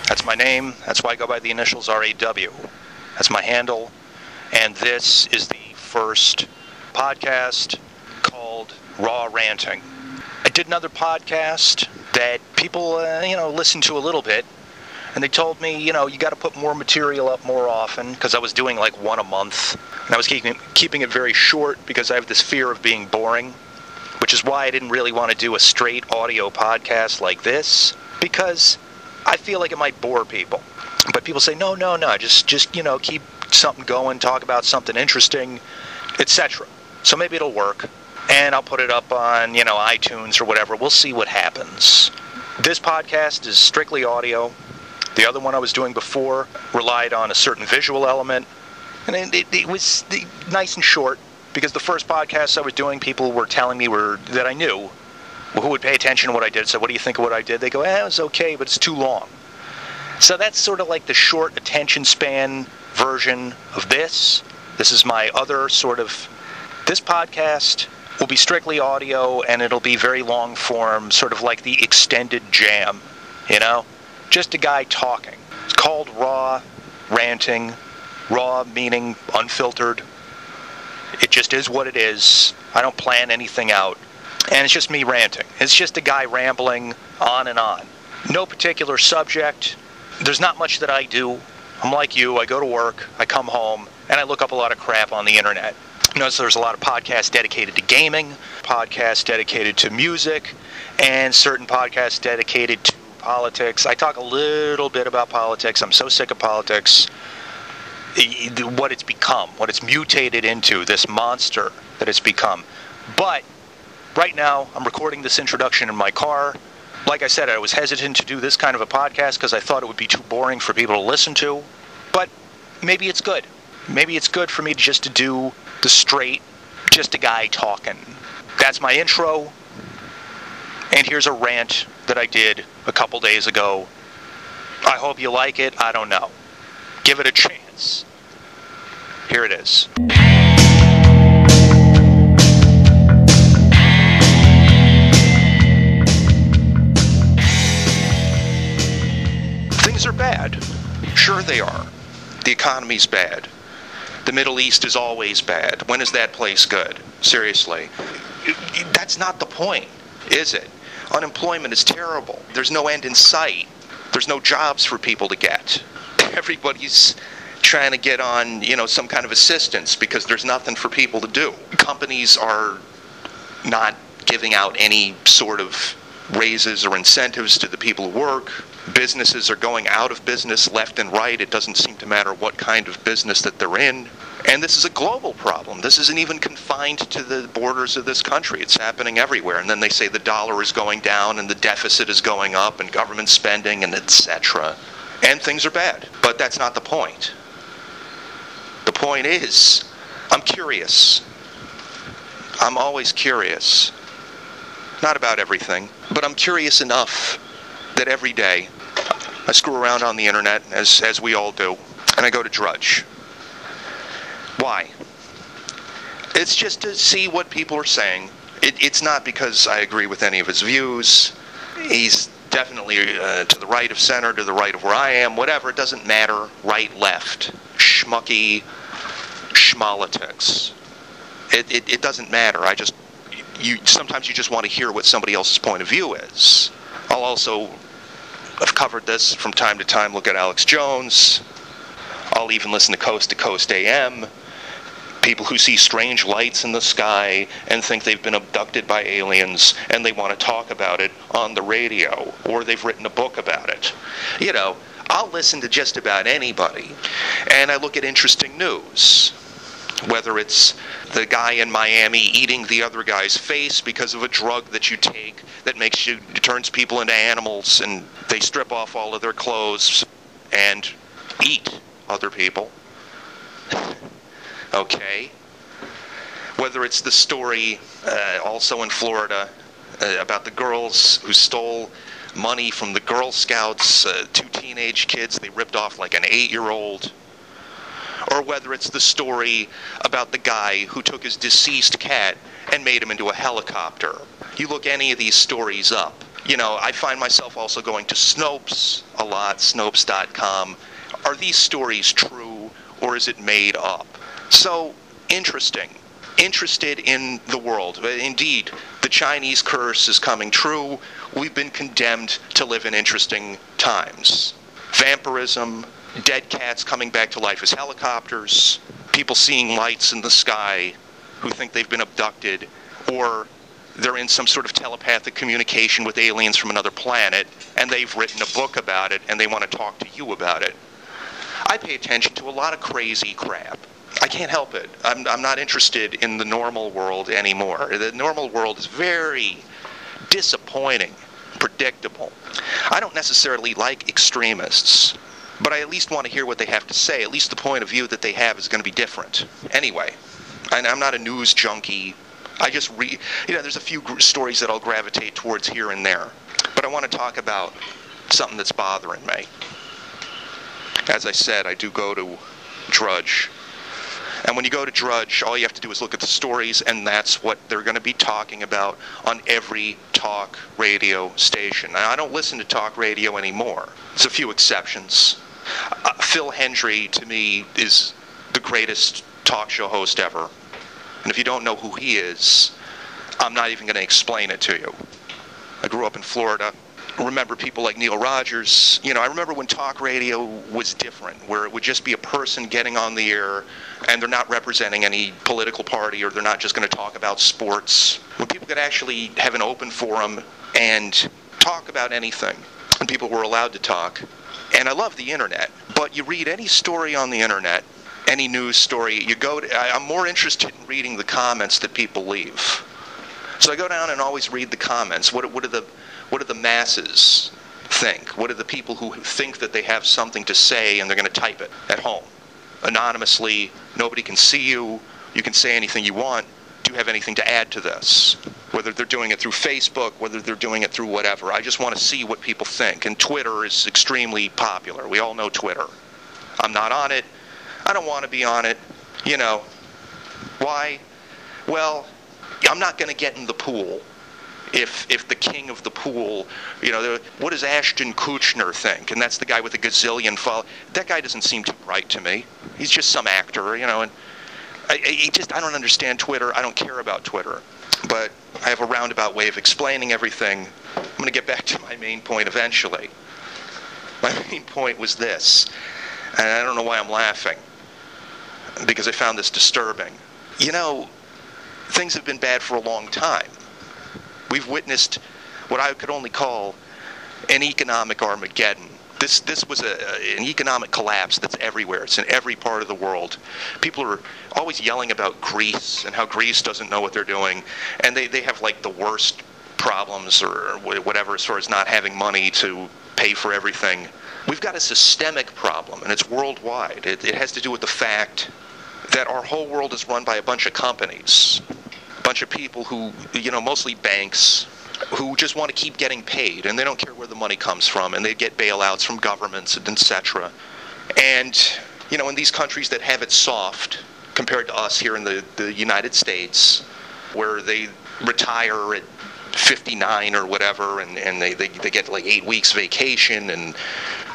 That's my name. That's why I go by the initials RAW. That's my handle. And this is the first podcast called Raw Ranting. I did another podcast that people, listen to a little bit. And they told me, you got to put more material up more often, because I was doing like one a month. And I was keeping it very short because I have this fear of being boring, which is why I didn't really want to do a straight audio podcast like this, because I feel like it might bore people. But people say, no, just keep something going, talk about something interesting, etc. So maybe it'll work, and I'll put it up on, iTunes or whatever. We'll see what happens. This podcast is strictly audio. The other one I was doing before relied on a certain visual element, and it was nice and short, because the first podcast I was doing, people were telling me that I knew who would pay attention to what I did. So what do you think of what I did? They go, it was okay, but it's too long. So that's sort of like the short attention span version of this. This is my other this podcast will be strictly audio, and it'll be very long form, sort of like the extended jam, Just a guy talking. It's called Raw Ranting. Raw meaning unfiltered. It just is what it is. I don't plan anything out. And it's just me ranting. It's just a guy rambling on and on. No particular subject. There's not much that I do. I'm like you. I go to work, I come home, and I look up a lot of crap on the internet. Notice there's a lot of podcasts dedicated to gaming, podcasts dedicated to music, and certain podcasts dedicated to politics. I talk a little bit about politics. I'm so sick of politics. What it's become, what it's mutated into, this monster that it's become. But right now, I'm recording this introduction in my car. Like I said, I was hesitant to do this kind of a podcast because I thought it would be too boring for people to listen to. But maybe it's good. Maybe it's good for me just to do the straight, just a guy talking. That's my intro. And here's a rant that I did a couple days ago. I hope you like it. I don't know. Give it a chance. Here it is. Things are bad. Sure they are. The economy's bad. The Middle East is always bad. When is that place good? Seriously. That's not the point, is it? Unemployment is terrible. There's no end in sight. There's no jobs for people to get. Everybody's trying to get on, some kind of assistance because there's nothing for people to do. Companies are not giving out any sort of raises or incentives to the people who work. Businesses are going out of business left and right. It doesn't seem to matter what kind of business that they're in. And this is a global problem. This isn't even confined to the borders of this country. It's happening everywhere. And then they say the dollar is going down and the deficit is going up and government spending and etc. And things are bad. But that's not the point. The point is, I'm curious. I'm always curious. Not about everything, but I'm curious enough that every day I screw around on the internet, as we all do, and I go to Drudge. Why? It's just to see what people are saying. It's not because I agree with any of his views. He's definitely to the right of center, to the right of where I am, whatever. It doesn't matter. Right, left, schmucky, schmolitics. It doesn't matter. Sometimes you just want to hear what somebody else's point of view is. I've covered this from time to time. Look at Alex Jones. I'll even listen to Coast AM. People who see strange lights in the sky and think they've been abducted by aliens and they want to talk about it on the radio, or they've written a book about it. I'll listen to just about anybody. And I look at interesting news. Whether it's the guy in Miami eating the other guy's face because of a drug that you take that turns people into animals, and they strip off all of their clothes and eat other people. Okay. Whether it's the story also in Florida about the girls who stole money from the Girl Scouts, two teenage kids they ripped off like an 8-year-old. Or whether it's the story about the guy who took his deceased cat and made him into a helicopter. You look any of these stories up, I find myself also going to Snopes a lot, Snopes.com. Are these stories true, or is it made up? So, interesting. Interested in the world. Indeed, the Chinese curse is coming true. We've been condemned to live in interesting times. Vampirism, dead cats coming back to life as helicopters, people seeing lights in the sky who think they've been abducted, or they're in some sort of telepathic communication with aliens from another planet, and they've written a book about it, and they want to talk to you about it. I pay attention to a lot of crazy crap. I can't help it. I'm not interested in the normal world anymore. The normal world is very disappointing, predictable. I don't necessarily like extremists, but I at least want to hear what they have to say. At least the point of view that they have is going to be different. Anyway, I'm not a news junkie. I just read, there's a few stories that I'll gravitate towards here and there. But I want to talk about something that's bothering me. As I said, I do go to Drudge. And when you go to Drudge, all you have to do is look at the stories, and that's what they're going to be talking about on every talk radio station. Now, I don't listen to talk radio anymore. There's a few exceptions. Phil Hendry, to me, is the greatest talk show host ever. And if you don't know who he is, I'm not even going to explain it to you. I grew up in Florida. Remember people like Neil Rogers. I remember when talk radio was different, where it would just be a person getting on the air, and they're not representing any political party, or they're not just going to talk about sports. When people could actually have an open forum and talk about anything, and people were allowed to talk. And I love the internet, but you read any story on the internet, any news story, I'm more interested in reading the comments that people leave. So I go down and always read the comments. What do the masses think? What do the people who think that they have something to say and they're going to type it at home? Anonymously, nobody can see you, you can say anything you want. Do you have anything to add to this? Whether they're doing it through Facebook, whether they're doing it through whatever. I just want to see what people think. And Twitter is extremely popular. We all know Twitter. I'm not on it. I don't want to be on it. Why? Well, I'm not going to get in the pool. If the king of the pool, what does Ashton Kutcher think? And that's the guy with a gazillion followers. That guy doesn't seem too bright to me. He's just some actor, and I don't understand Twitter. I don't care about Twitter. But I have a roundabout way of explaining everything. I'm going to get back to my main point eventually. My main point was this, and I don't know why I'm laughing, because I found this disturbing. Things have been bad for a long time. We've witnessed what I could only call an economic Armageddon. This was an economic collapse that's everywhere. It's in every part of the world. People are always yelling about Greece and how Greece doesn't know what they're doing. And they have like the worst problems or whatever as far as not having money to pay for everything. We've got a systemic problem, and it's worldwide. It has to do with the fact that our whole world is run by a bunch of companies. A bunch of people who, mostly banks, who just want to keep getting paid, and they don't care where the money comes from, and they get bailouts from governments, and etc. And, in these countries that have it soft, compared to us here in the United States, where they retire at 59 or whatever, and they get like 8 weeks vacation, and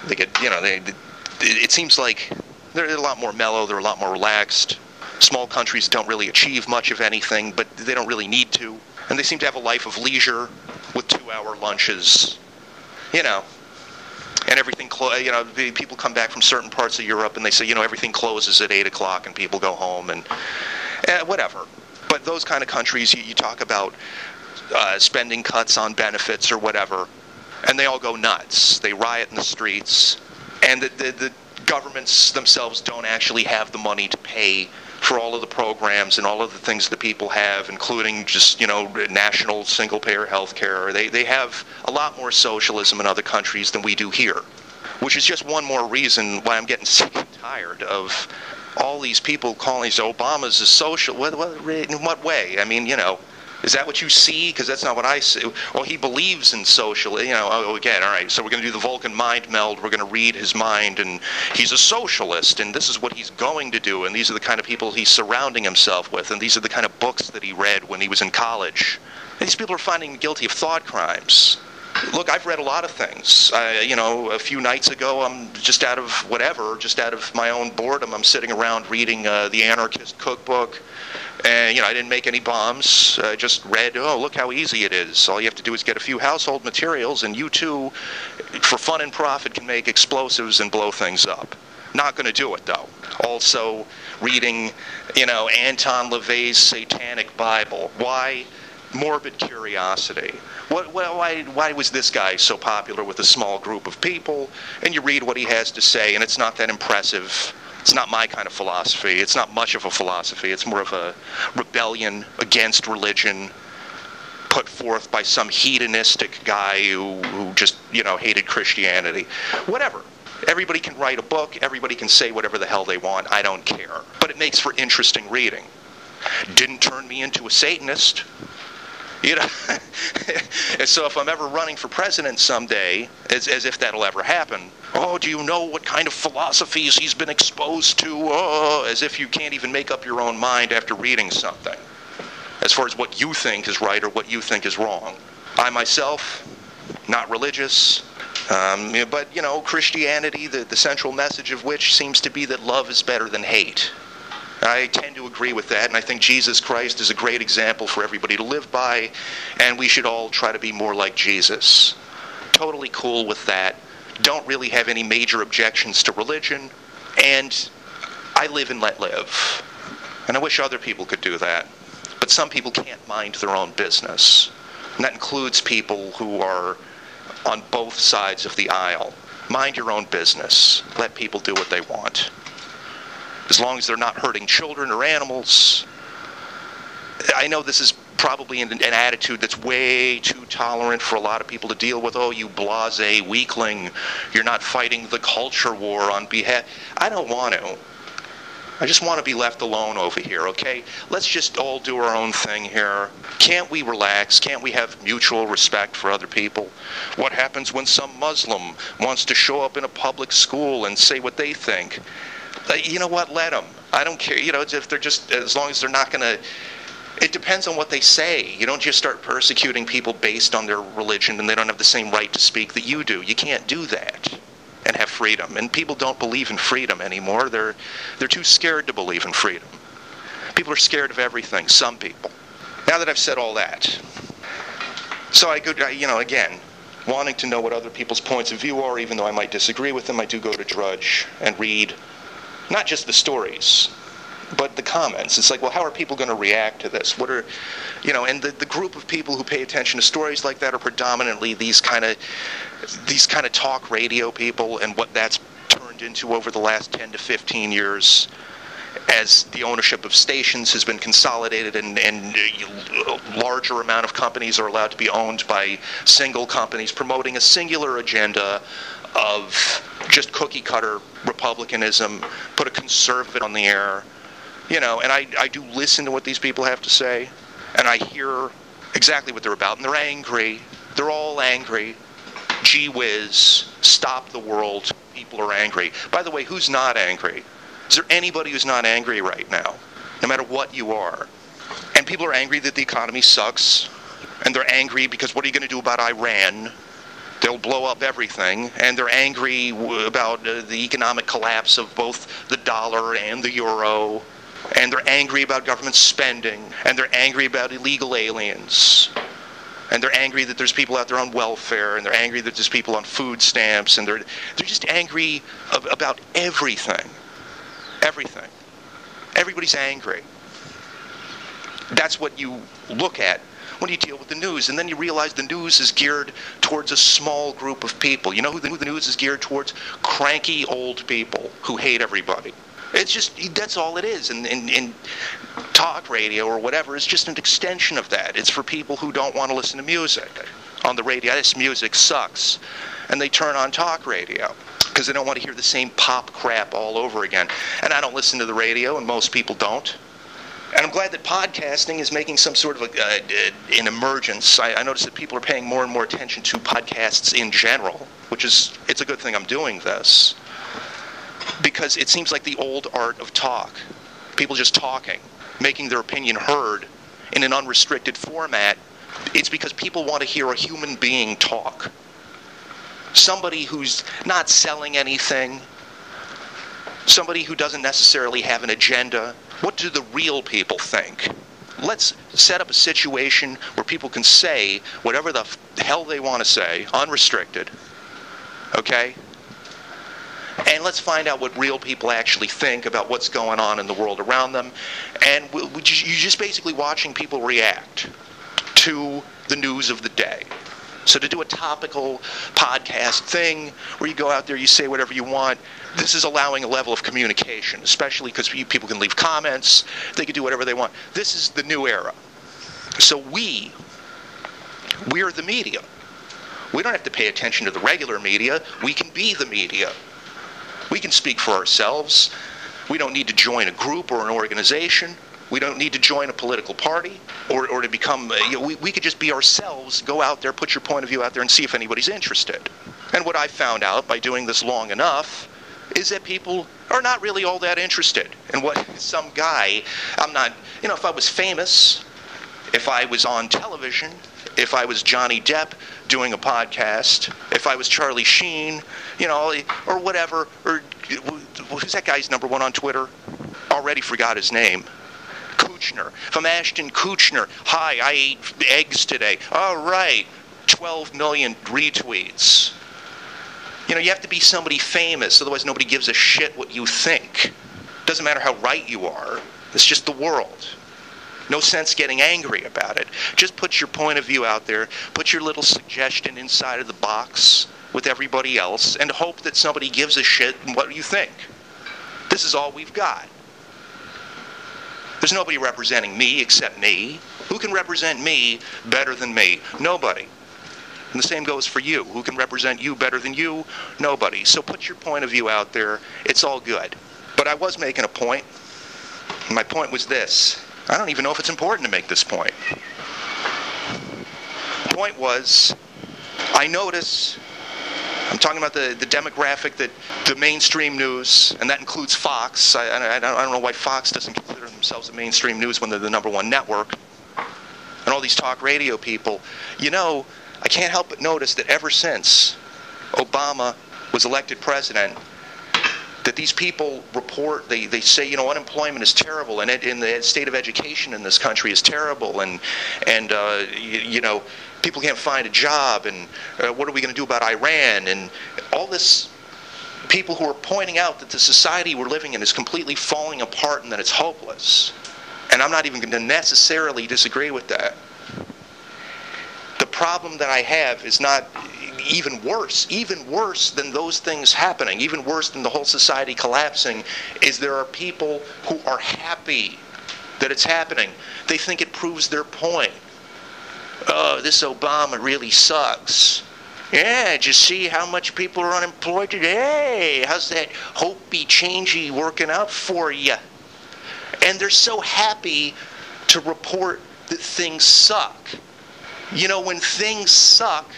they get, it seems like they're a lot more mellow, they're a lot more relaxed. Small countries don't really achieve much of anything, but they don't really need to. And they seem to have a life of leisure with 2-hour lunches, and everything, people come back from certain parts of Europe and they say, everything closes at 8 o'clock and people go home and whatever. But those kind of countries, you talk about spending cuts on benefits or whatever, and they all go nuts. They riot in the streets, and the governments themselves don't actually have the money to pay for all of the programs and all of the things that people have, including just, national single-payer health care. They have a lot more socialism in other countries than we do here, which is just one more reason why I'm getting sick and tired of all these people calling Obama's a social. In what way? I mean, is that what you see? Because that's not what I see. Well, he believes in social, again, all right, so we're going to do the Vulcan mind meld, we're going to read his mind, and he's a socialist, and this is what he's going to do, and these are the kind of people he's surrounding himself with, and these are the kind of books that he read when he was in college. And these people are finding him guilty of thought crimes. Look, I've read a lot of things. A few nights ago, I'm just out of my own boredom, I'm sitting around reading The Anarchist Cookbook. And, I didn't make any bombs. I just read, look how easy it is. All you have to do is get a few household materials, and you too, for fun and profit, can make explosives and blow things up. Not going to do it, though. Also, reading, Anton LaVey's Satanic Bible. Why? Morbid curiosity. Why was this guy so popular with a small group of people? And you read what he has to say, and it's not that impressive. It's not my kind of philosophy. It's not much of a philosophy. It's more of a rebellion against religion put forth by some hedonistic guy who just, hated Christianity. Whatever. Everybody can write a book. Everybody can say whatever the hell they want. I don't care. But it makes for interesting reading. Didn't turn me into a Satanist. And so if I'm ever running for president someday, as if that'll ever happen, do you know what kind of philosophies he's been exposed to? As if you can't even make up your own mind after reading something, as far as what you think is right or what you think is wrong. I myself, not religious, but, Christianity, the central message of which seems to be that love is better than hate. I tend to agree with that, and I think Jesus Christ is a great example for everybody to live by, and we should all try to be more like Jesus. Totally cool with that. Don't really have any major objections to religion, and I live and let live. And I wish other people could do that. But some people can't mind their own business. And that includes people who are on both sides of the aisle. Mind your own business. Let people do what they want. As long as they're not hurting children or animals. I know this is probably an attitude that's way too tolerant for a lot of people to deal with. You blasé weakling, you're not fighting the culture war on behalf. I don't want to. I just want to be left alone over here, okay? Let's just all do our own thing here. Can't we relax? Can't we have mutual respect for other people? What happens when some Muslim wants to show up in a public school and say what they think? You know what? Let them. I don't care. If they're just, as long as they're not going to. It depends on what they say. You don't just start persecuting people based on their religion and they don't have the same right to speak that you do. You can't do that and have freedom. And people don't believe in freedom anymore. They're too scared to believe in freedom. People are scared of everything. Some people. Now that I've said all that, so I go, again, wanting to know what other people's points of view are, even though I might disagree with them, I do go to Drudge and read. Not just the stories, but the comments. It's like, well, how are people going to react to this? What are, and the group of people who pay attention to stories like that are predominantly these kind of talk radio people, and what that's turned into over the last 10 to 15 years as the ownership of stations has been consolidated and a larger amount of companies are allowed to be owned by single companies promoting a singular agenda of just cookie-cutter republicanism, put a conservative on the air, and I do listen to what these people have to say, and I hear exactly what they're about, and they're angry. They're all angry. Gee whiz, stop the world. People are angry. By the way, who's not angry? Is there anybody who's not angry right now, no matter what you are? And people are angry that the economy sucks, and they're angry because what are you going to do about Iran? They'll blow up everything, and they're angry about the economic collapse of both the dollar and the euro, and they're angry about government spending, and they're angry about illegal aliens, and they're angry that there's people out there on welfare, and they're angry that there's people on food stamps, and they're just angry about everything. Everything. Everybody's angry. That's what you look at when you deal with the news, and then you realize the news is geared towards a small group of people. You know who the news is geared towards? Cranky old people who hate everybody. It's just, that's all it is. And talk radio or whatever is just an extension of that. It's for people who don't want to listen to music on the radio. This music sucks. And they turn on talk radio because they don't want to hear the same pop crap all over again. And I don't listen to the radio, and most people don't. And I'm glad that podcasting is making some sort of an emergence. I notice that people are paying more and more attention to podcasts in general, it's a good thing I'm doing this. Because it seems like the old art of talk. People just talking, making their opinion heard in an unrestricted format, It's because people want to hear a human being talk. Somebody who's not selling anything. Somebody who doesn't necessarily have an agenda. What do the real people think? Let's set up a situation where people can say whatever the hell they want to say, unrestricted. Okay? And let's find out what real people actually think about what's going on in the world around them. And you're just basically watching people react to the news of the day. So to do a topical podcast thing where you go out there, you say whatever you want, this is allowing a level of communication, especially because people can leave comments, they can do whatever they want. This is the new era. So we're the media. We don't have to pay attention to the regular media. We can be the media. We can speak for ourselves. We don't need to join a group or an organization. We don't need to join a political party or to become, we could just be ourselves, go out there, put your point of view out there and see if anybody's interested. And what I found out by doing this long enough is that people are not really all that interested in what some guy, I'm not, if I was famous, if I was on television, if I was Johnny Depp doing a podcast, if I was Charlie Sheen, or whatever, or who's that guy's number one on Twitter? Already forgot his name. Kutcher. If I'm Ashton Kutcher, hi, I ate eggs today. All right, 12 million retweets. You have to be somebody famous, otherwise nobody gives a shit what you think. Doesn't matter how right you are. It's just the world. No sense getting angry about it. Just put your point of view out there, put your little suggestion inside of the box with everybody else, and hope that somebody gives a shit what you think. This is all we've got. There's nobody representing me except me. Who can represent me better than me? Nobody. And the same goes for you. Who can represent you better than you? Nobody. So put your point of view out there. It's all good. But I was making a point. My point was this. I don't even know if it's important to make this point. The point was, I notice, I'm talking about the demographic that the mainstream news, and that includes Fox. I don't know why Fox doesn't consider themselves the mainstream news when they're the number one network. And all these talk radio people. I can't help but notice that ever since Obama was elected president, that these people report, they say, unemployment is terrible, and the state of education in this country is terrible, and people can't find a job, and what are we going to do about Iran, and all this. People who are pointing out that the society we're living in is completely falling apart and that it's hopeless. And I'm not even going to necessarily disagree with that. The problem that I have is not even worse than those things happening, even worse than the whole society collapsing, is there are people who are happy that it's happening. They think it proves their point. Oh, this Obama really sucks. Yeah, did you see how much people are unemployed today? Hey, how's that hopey, changey working out for you? And they're so happy to report that things suck. When things suck,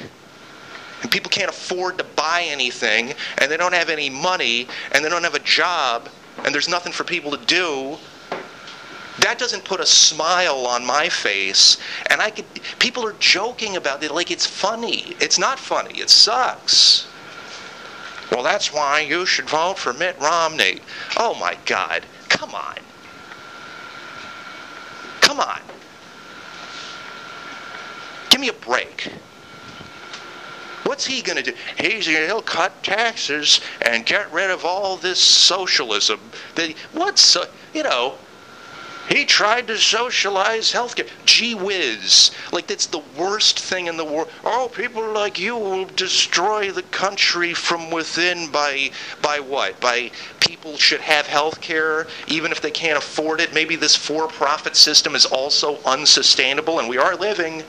and people can't afford to buy anything, and they don't have any money, and they don't have a job, and there's nothing for people to do, that doesn't put a smile on my face. And people are joking about it like it's funny. It's not funny. It sucks. Well, that's why you should vote for Mitt Romney. Oh my God. Come on. Come on. Give me a break. What's he going to do? He'll cut taxes and get rid of all this socialism. He tried to socialize healthcare. Gee whiz. Like, that's the worst thing in the world. Oh, people like you will destroy the country from within by what? By people should have healthcare even if they can't afford it. Maybe this for-profit system is also unsustainable, and we are living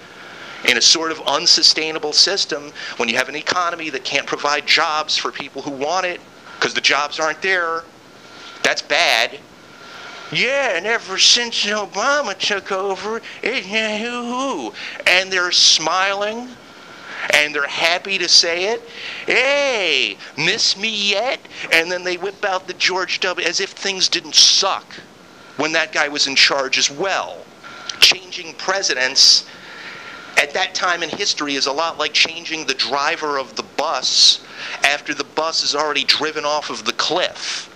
in a sort of unsustainable system when you have an economy that can't provide jobs for people who want it because the jobs aren't there. That's bad. Yeah, and ever since Obama took over, and they're smiling, and they're happy to say it. Hey, miss me yet? And then they whip out the George W. as if things didn't suck when that guy was in charge as well. Changing presidents at that time in history is a lot like changing the driver of the bus after the bus is already driven off of the cliff.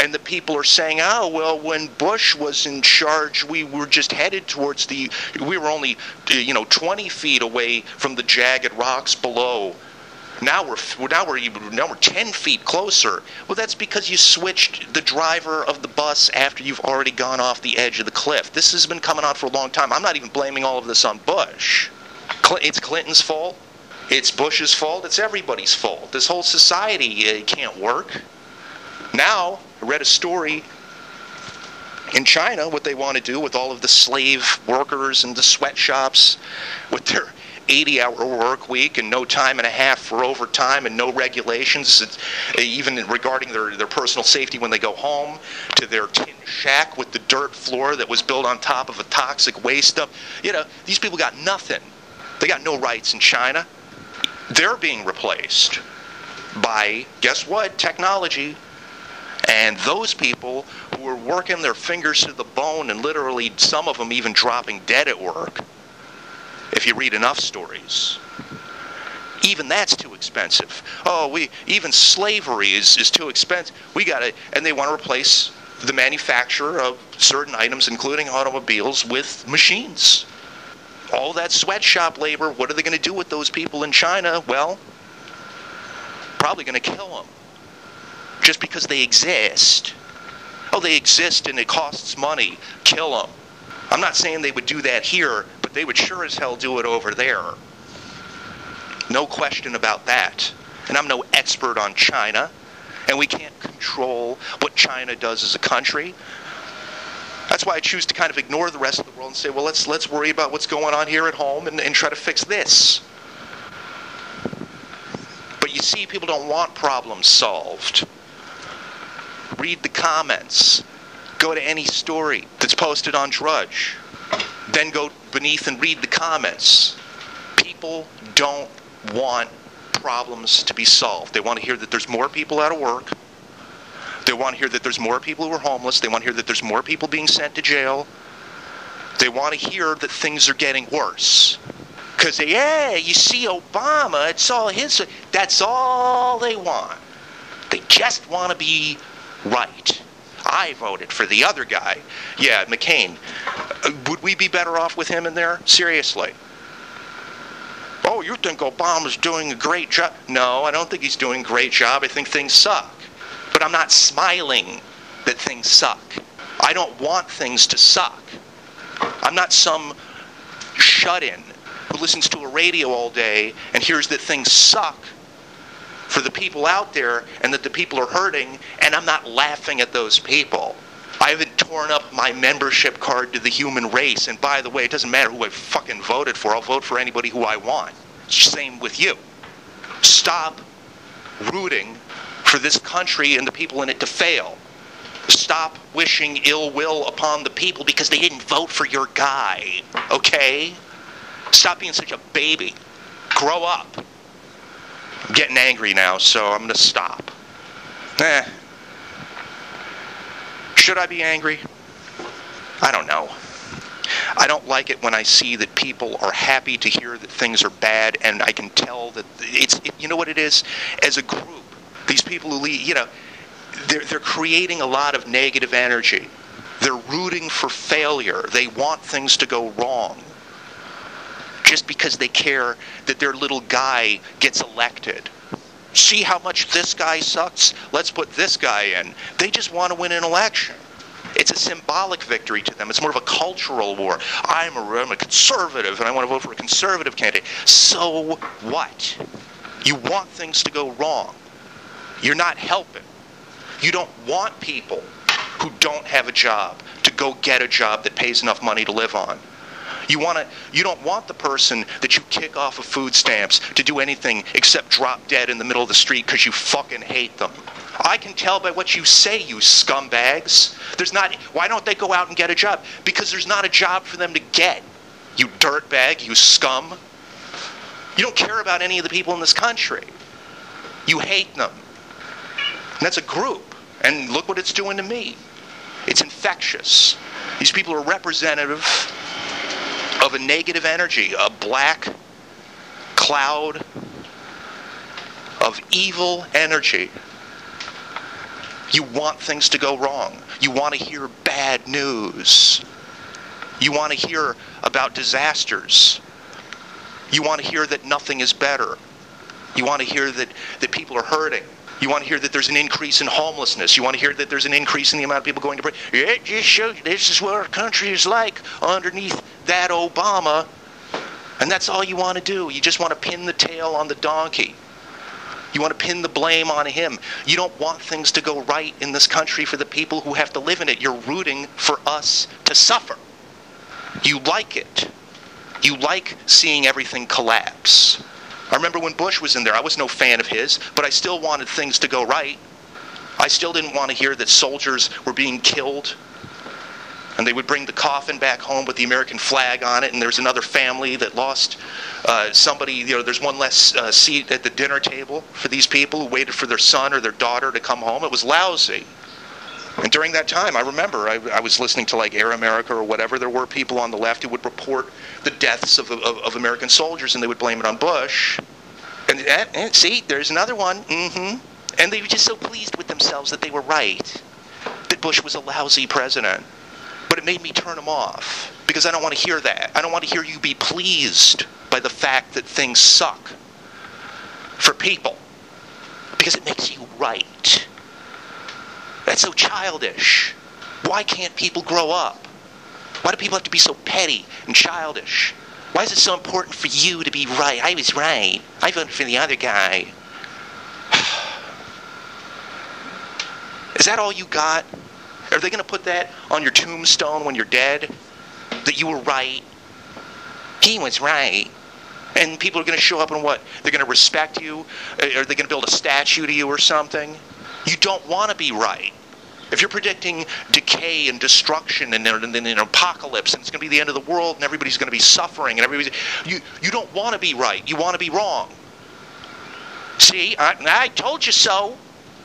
And the people are saying, oh, well, when Bush was in charge, we were just headed towards we were only, 20 feet away from the jagged rocks below. Now we're 10 feet closer. Well, that's because you switched the driver of the bus after you've already gone off the edge of the cliff. This has been coming on for a long time. I'm not even blaming all of this on Bush. It's Clinton's fault. It's Bush's fault. It's everybody's fault. This whole society can't work. Now, I read a story in China, what they want to do with all of the slave workers and the sweatshops with their 80-hour work week and no time and a half for overtime and no regulations, even regarding their personal safety when they go home, to their tin shack with the dirt floor that was built on top of a toxic waste dump. These people got nothing. They got no rights in China. They're being replaced by, guess what, technology. And those people who are working their fingers to the bone and literally some of them even dropping dead at work, if you read enough stories, even that's too expensive. Even slavery is too expensive. And they want to replace the manufacture of certain items, including automobiles, with machines. All that sweatshop labor, what are they going to do with those people in China? Well, probably going to kill them. Just because they exist. Oh, they exist and it costs money. Kill them. I'm not saying they would do that here, but they would sure as hell do it over there. No question about that. And I'm no expert on China, and we can't control what China does as a country. That's why I choose to kind of ignore the rest of the world and say, well, let's worry about what's going on here at home and try to fix this. But you see, people don't want problems solved. Read the comments. Go to any story that's posted on Drudge. Then go beneath and read the comments. People don't want problems to be solved. They want to hear that there's more people out of work. They want to hear that there's more people who are homeless. They want to hear that there's more people being sent to jail. They want to hear that things are getting worse. Because, you see Obama, it's all his. That's all they want. They just want to be right. I voted for the other guy. Yeah, McCain. Would we be better off with him in there? Seriously. Oh, you think Obama's doing a great job? No, I don't think he's doing a great job. I think things suck. But I'm not smiling that things suck. I don't want things to suck. I'm not some shut-in who listens to a radio all day and hears that things suck for the people out there and that the people are hurting, and I'm not laughing at those people. I haven't torn up my membership card to the human race, and by the way, it doesn't matter who I fucking voted for. I'll vote for anybody who I want. Same with you. Stop rooting for this country and the people in it to fail. Stop wishing ill will upon the people because they didn't vote for your guy, okay? Stop being such a baby. Grow up. I'm getting angry now, so I'm going to stop. Should I be angry? I don't know. I don't like it when I see that people are happy to hear that things are bad, and I can tell that you know what it is? As a group, these people who lead, they're creating a lot of negative energy. They're rooting for failure. They want things to go wrong. Just because they care that their little guy gets elected. See how much this guy sucks? Let's put this guy in. They just want to win an election. It's a symbolic victory to them. It's more of a cultural war. I'm a conservative, and I want to vote for a conservative candidate. So what? You want things to go wrong. You're not helping. You don't want people who don't have a job to go get a job that pays enough money to live on. You don't want the person that you kick off of food stamps to do anything except drop dead in the middle of the street because you fucking hate them. I can tell by what you say, you scumbags. Why don't they go out and get a job? Because there's not a job for them to get. You dirtbag, you scum. You don't care about any of the people in this country. You hate them. And that's a group. And look what it's doing to me. It's infectious. These people are representative of a negative energy, a black cloud of evil energy. You want things to go wrong. You want to hear bad news. You want to hear about disasters. You want to hear that nothing is better. You want to hear that people are hurting. You want to hear that there's an increase in homelessness. You want to hear that there's an increase in the amount of people going to prison. It just shows this is what our country is like underneath that Obama. And that's all you want to do. You just want to pin the tail on the donkey. You want to pin the blame on him. You don't want things to go right in this country for the people who have to live in it. You're rooting for us to suffer. You like it. You like seeing everything collapse. I remember when Bush was in there, I was no fan of his, but I still wanted things to go right. I still didn't want to hear that soldiers were being killed, and they would bring the coffin back home with the American flag on it, and there's another family that lost somebody. There's one less seat at the dinner table for these people who waited for their son or their daughter to come home. It was lousy. And during that time, I remember I was listening to like Air America or whatever. There were people on the left who would report the deaths of American soldiers, and they would blame it on Bush. And see, there's another one. And they were just so pleased with themselves that they were right, that Bush was a lousy president. But it made me turn them off, because I don't want to hear that. I don't want to hear you be pleased by the fact that things suck for people, because it makes you right. That's so childish. Why can't people grow up? Why do people have to be so petty and childish? Why is it so important for you to be right? I was right. I voted for the other guy. Is that all you got? Are they going to put that on your tombstone when you're dead? That you were right? He was right. And people are going to show up and what? They're going to respect you? Are they going to build a statue to you or something? You don't want to be right. If you're predicting decay and destruction and an apocalypse, and it's going to be the end of the world, and everybody's going to be suffering, and you don't want to be right. You want to be wrong. See, I told you so.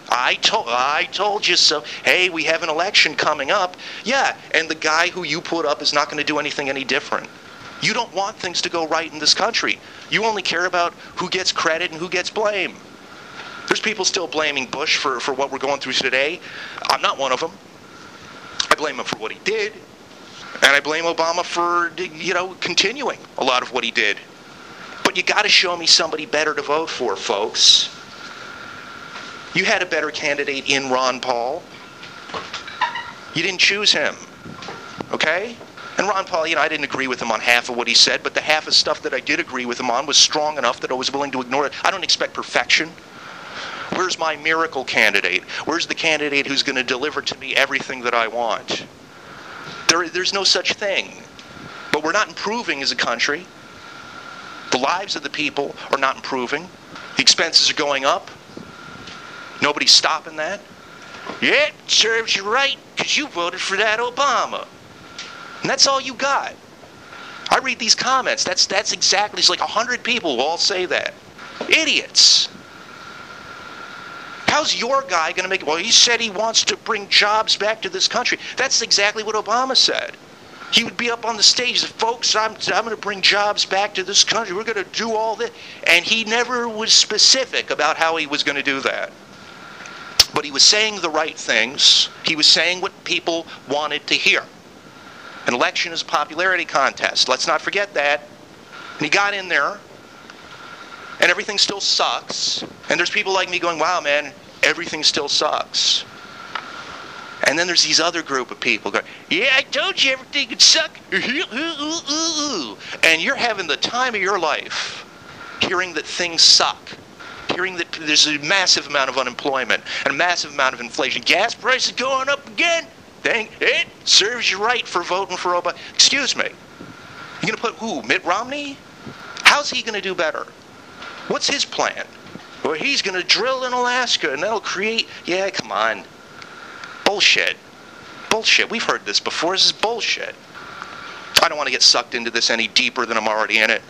I told you so. Hey, we have an election coming up. Yeah, and the guy who you put up is not going to do anything any different. You don't want things to go right in this country. You only care about who gets credit and who gets blame. There's people still blaming Bush for what we're going through today. I'm not one of them. I blame him for what he did. And I blame Obama for, continuing a lot of what he did. But you got to show me somebody better to vote for, folks. You had a better candidate in Ron Paul. You didn't choose him. Okay? And Ron Paul, I didn't agree with him on half of what he said, but the half of stuff that I did agree with him on was strong enough that I was willing to ignore it. I don't expect perfection. Where's my miracle candidate? Where's the candidate who's going to deliver to me everything that I want? There's no such thing. But we're not improving as a country. The lives of the people are not improving. The expenses are going up. Nobody's stopping that. Yeah, it serves you right, because you voted for that Obama. And that's all you got. I read these comments. That's exactly, it's like 100 people will all say that. Idiots. How's your guy going to make it? Well, he said he wants to bring jobs back to this country. That's exactly what Obama said. He would be up on the stage, folks, I'm going to bring jobs back to this country. We're going to do all this. And he never was specific about how he was going to do that. But he was saying the right things. He was saying what people wanted to hear. An election is a popularity contest. Let's not forget that. And he got in there, and everything still sucks. And there's people like me going, wow, man, everything still sucks. And then there's these other group of people going, yeah, I told you everything would suck. And you're having the time of your life hearing that things suck. Hearing that there's a massive amount of unemployment and a massive amount of inflation. Gas prices going up again. Dang, it serves you right for voting for Obama. Excuse me. You're going to put who? Mitt Romney? How's he going to do better? What's his plan? Well, he's going to drill in Alaska and that'll create... Yeah, come on. Bullshit. Bullshit. We've heard this before. This is bullshit. I don't want to get sucked into this any deeper than I'm already in it.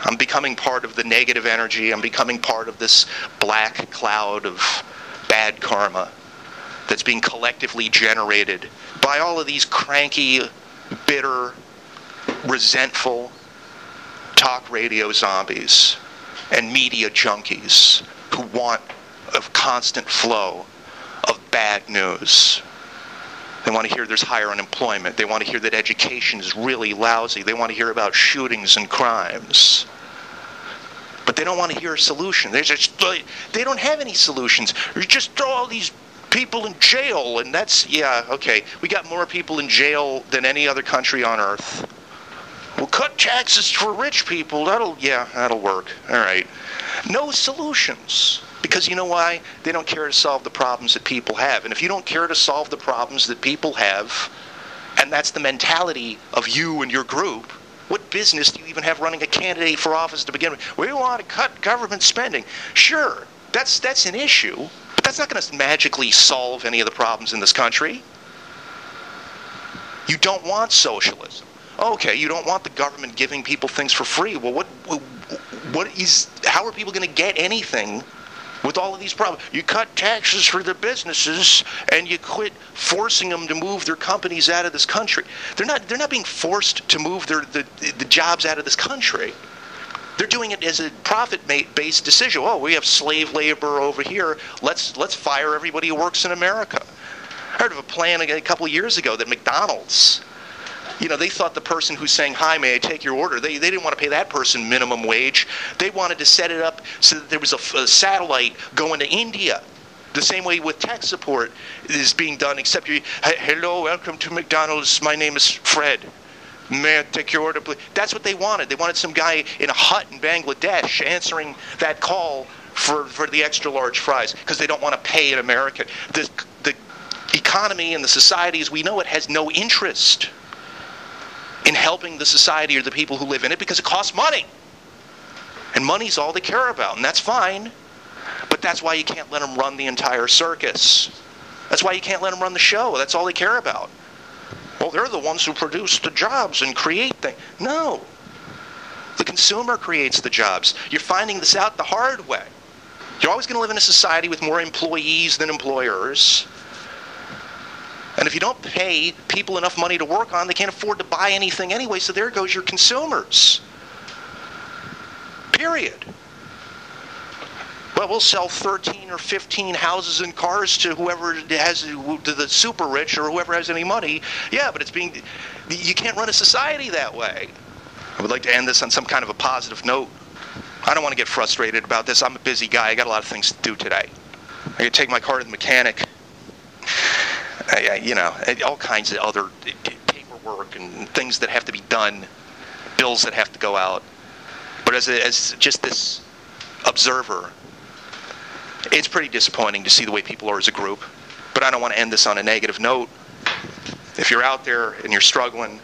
I'm becoming part of the negative energy. I'm becoming part of this black cloud of bad karma that's being collectively generated by all of these cranky, bitter, resentful talk radio zombies and media junkies who want a constant flow of bad news. They want to hear there's higher unemployment. They want to hear that education is really lousy. They want to hear about shootings and crimes. But they don't want to hear a solution. They don't have any solutions. You just throw all these people in jail, and that's, yeah, okay. We got more people in jail than any other country on earth. We'll cut taxes for rich people. That'll work. All right. No solutions. Because you know why? They don't care to solve the problems that people have. And if you don't care to solve the problems that people have, and that's the mentality of you and your group, what business do you even have running a candidate for office to begin with? We want to cut government spending. Sure, that's an issue, but that's not going to magically solve any of the problems in this country. You don't want socialism. Okay, you don't want the government giving people things for free. Well, how are people going to get anything with all of these problems? You cut taxes for the businesses and you quit forcing them to move their companies out of this country. They're not being forced to move the jobs out of this country. They're doing it as a profit-based decision. Oh, we have slave labor over here. Let's fire everybody who works in America. I heard of a plan a couple of years ago that McDonald's, they thought the person who's saying, "Hi, may I take your order?" They didn't want to pay that person minimum wage. They wanted to set it up so that there was a satellite going to India. The same way with tech support is being done, except hello, welcome to McDonald's. My name is Fred. May I take your order, please? That's what they wanted. They wanted some guy in a hut in Bangladesh answering that call for the extra large fries because they don't want to pay in America. The economy and the society as we know it has no interest in helping the society or the people who live in it because it costs money. And money's all they care about, and that's fine. But that's why you can't let them run the entire circus. That's why you can't let them run the show. That's all they care about. Well, they're the ones who produce the jobs and create things. No. The consumer creates the jobs. You're finding this out the hard way. You're always going to live in a society with more employees than employers. And if you don't pay people enough money to work on, they can't afford to buy anything anyway, so there goes your consumers. Period. Well, we'll sell 13 or 15 houses and cars to whoever has, to the super rich or whoever has any money. Yeah, but you can't run a society that way. I would like to end this on some kind of a positive note. I don't want to get frustrated about this. I'm a busy guy. I got a lot of things to do today. I could take my car to the mechanic. All kinds of other paperwork and things that have to be done, bills that have to go out. But as just this observer, it's pretty disappointing to see the way people are as a group. But I don't want to end this on a negative note. If you're out there and you're struggling,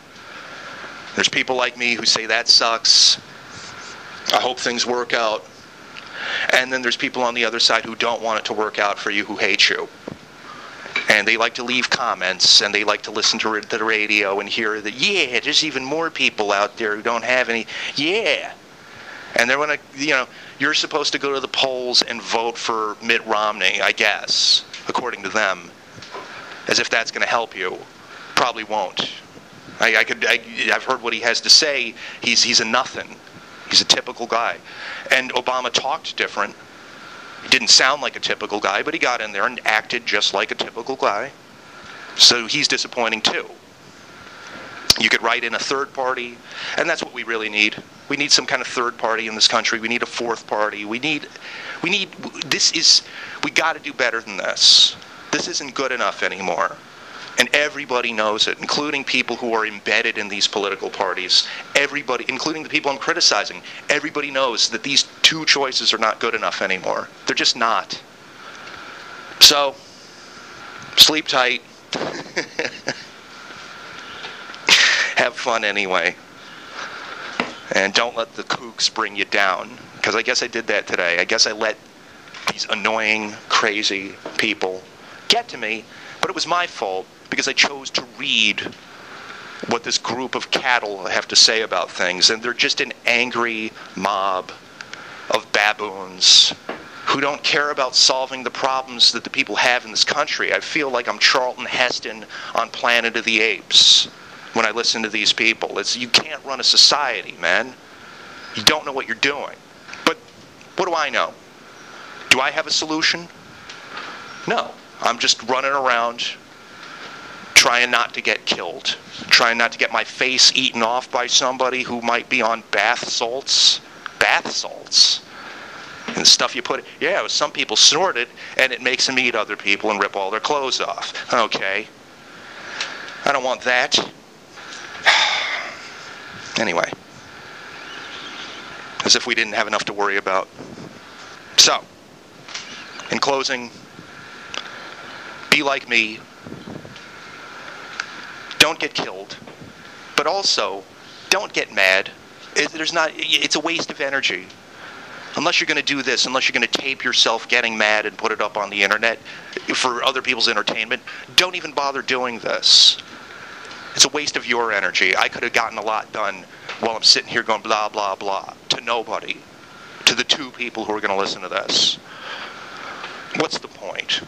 there's people like me who say that sucks. I hope things work out. And then there's people on the other side who don't want it to work out for you, who hate you. And they like to leave comments, and they like to listen to the radio and hear that, yeah, there's even more people out there who don't have any, yeah. And they want to, you're supposed to go to the polls and vote for Mitt Romney, I guess, according to them, as if that's going to help you. Probably won't. I've heard what he has to say. He's a nothing. He's a typical guy. And Obama talked different. He didn't sound like a typical guy, but he got in there and acted just like a typical guy. So he's disappointing too. You could write in a third party, and that's what we really need. We need some kind of third party in this country. We need a fourth party. We got to do better than this. This isn't good enough anymore. And everybody knows it, including people who are embedded in these political parties. Everybody, including the people I'm criticizing, everybody knows that these two choices are not good enough anymore. They're just not. So, sleep tight. Have fun anyway. And don't let the kooks bring you down. Because I guess I did that today. I guess I let these annoying, crazy people get to me. But it was my fault because I chose to read what this group of cattle have to say about things. And they're just an angry mob of baboons who don't care about solving the problems that the people have in this country. I feel like I'm Charlton Heston on Planet of the Apes. when I listen to these people. It's, you can't run a society, man. You don't know what you're doing. But what do I know? Do I have a solution? No. I'm just running around trying not to get killed, trying not to get my face eaten off by somebody who might be on bath salts. Bath salts. And the stuff you put, yeah, some people snort it, and it makes them eat other people and rip all their clothes off. Okay. I don't want that. Anyway. As if we didn't have enough to worry about. So, in closing, be like me. Don't get killed. But also, don't get mad. It's a waste of energy. Unless you're going to do this, unless you're going to tape yourself getting mad and put it up on the internet for other people's entertainment, don't even bother doing this. It's a waste of your energy. I could have gotten a lot done while I'm sitting here going blah, blah, blah to nobody, to the 2 people who are going to listen to this. What's the point?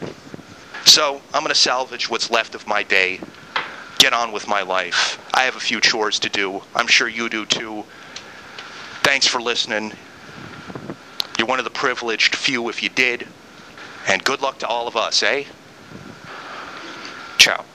So I'm going to salvage what's left of my day, get on with my life. I have a few chores to do. I'm sure you do too. Thanks for listening. You're one of the privileged few if you did. And good luck to all of us, eh? Ciao.